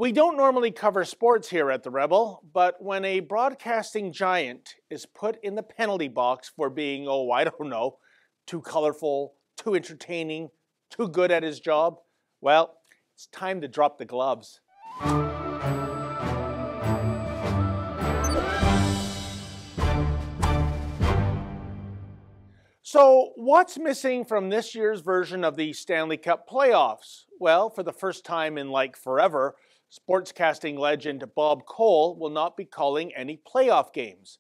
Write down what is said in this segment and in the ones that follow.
We don't normally cover sports here at The Rebel, but when a broadcasting giant is put in the penalty box for being, I don't know, too colorful, too entertaining, too good at his job, well, it's time to drop the gloves. So, what's missing from this year's version of the Stanley Cup playoffs? Well, for the first time in forever, sportscasting legend Bob Cole will not be calling any playoff games.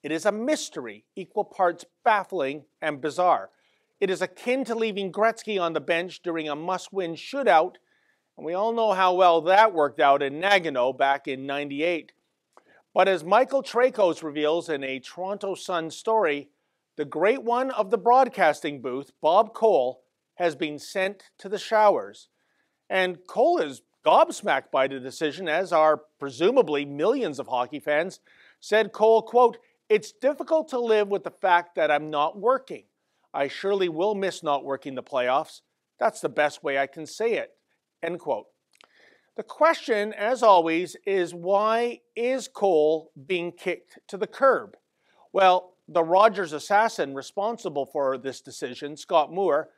It is a mystery, equal parts baffling and bizarre. It is akin to leaving Gretzky on the bench during a must-win shootout, and we all know how well that worked out in Nagano back in '98. But as Michael Trakos reveals in a Toronto Sun story, the great one of the broadcasting booth, Bob Cole, has been sent to the showers. And Cole is gobsmacked by the decision, as are presumably millions of hockey fans. Said Cole, quote, "It's difficult to live with the fact that I'm not working. I surely will miss not working the playoffs. That's the best way I can say it," end quote. The question, as always, is why is Cole being kicked to the curb? Well, the Rogers assassin responsible for this decision, Scott Moore,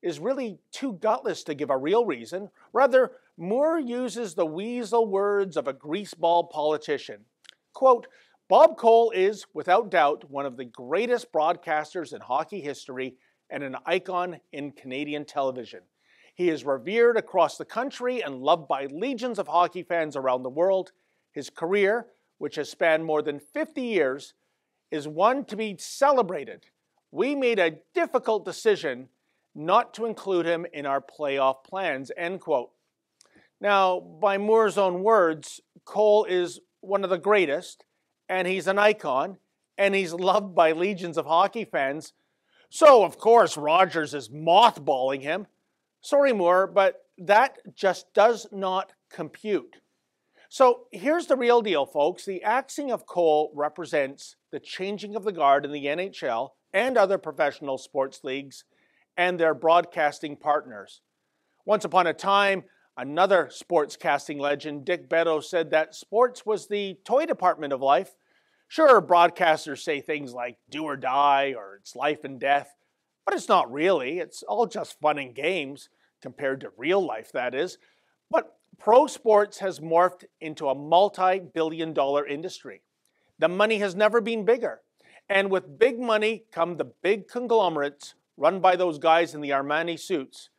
is really too gutless to give a real reason. Rather, Moore uses the weasel words of a greaseball politician. Quote, "Bob Cole is, without doubt, one of the greatest broadcasters in hockey history and an icon in Canadian television. He is revered across the country and loved by legions of hockey fans around the world. His career, which has spanned more than 50 years, is one to be celebrated. We made a difficult decision not to include him in our playoff plans," end quote. Now, by Moore's own words, Cole is one of the greatest, and he's an icon, and he's loved by legions of hockey fans. So, of course, Rogers is mothballing him. Sorry, Moore, but that just does not compute. So here's the real deal, folks. The axing of Cole represents the changing of the guard in the NHL and other professional sports leagues and their broadcasting partners. Once upon a time, another sportscasting legend, Dick Beto, said that sports was the toy department of life. Sure, broadcasters say things like do or die or it's life and death, but it's not really. It's all just fun and games compared to real life, that is. But pro sports has morphed into a multi-billion-dollar industry. The money has never been bigger. And with big money come the big conglomerates run by those guys in the Armani suits.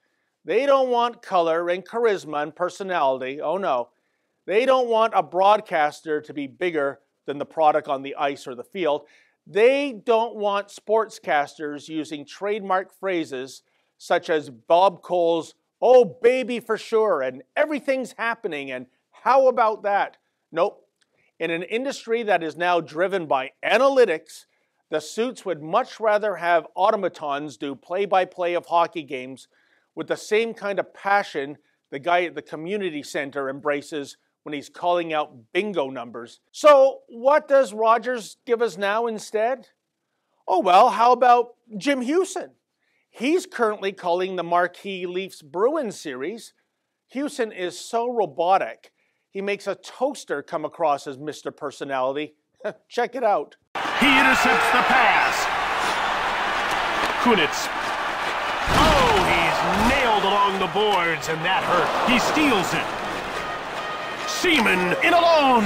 They don't want color and charisma and personality. Oh no. They don't want a broadcaster to be bigger than the product on the ice or the field. They don't want sportscasters using trademark phrases such as Bob Cole's "oh baby for sure" and "everything's happening" and "how about that." Nope. In an industry that is now driven by analytics, the suits would much rather have automatons do play-by-play of hockey games with the same kind of passion the guy at the community center embraces when he's calling out bingo numbers. So what does Rogers give us now instead? Oh well, how about Jim Hewson? He's currently calling the marquee Leafs Bruins series. Hewson is so robotic, he makes a toaster come across as Mr. Personality. Check it out. He intercepts the pass. Kunitz. Oh, he's nailed along the boards, and that hurt. He steals it. Seaman in alone.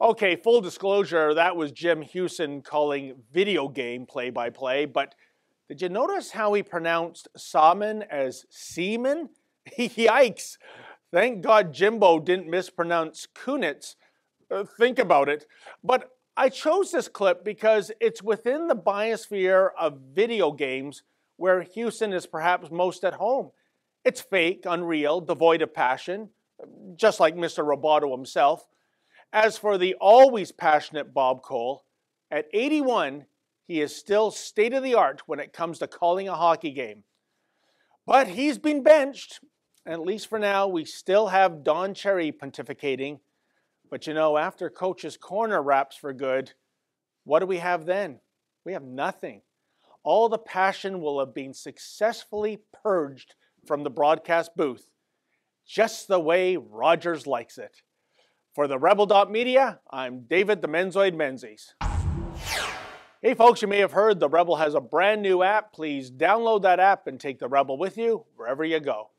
Okay, full disclosure, that was Jim Hewson calling video game play-by-play, but did you notice how he pronounced salmon as seaman? Yikes! Thank God Jimbo didn't mispronounce Kunitz. Think about it. But I chose this clip because it's within the biosphere of video games where Hewson is perhaps most at home. It's fake, unreal, devoid of passion, just like Mr. Roboto himself. As for the always passionate Bob Cole, at 81, he is still state-of-the-art when it comes to calling a hockey game. But he's been benched. At least for now, we still have Don Cherry pontificating. But you know, after Coach's Corner wraps for good, what do we have then? We have nothing. All the passion will have been successfully purged from the broadcast booth. just the way Rogers likes it. For the Rebel.media, I'm David the Menzoid Menzies. Hey folks, you may have heard the Rebel has a brand new app. Please download that app and take the Rebel with you wherever you go.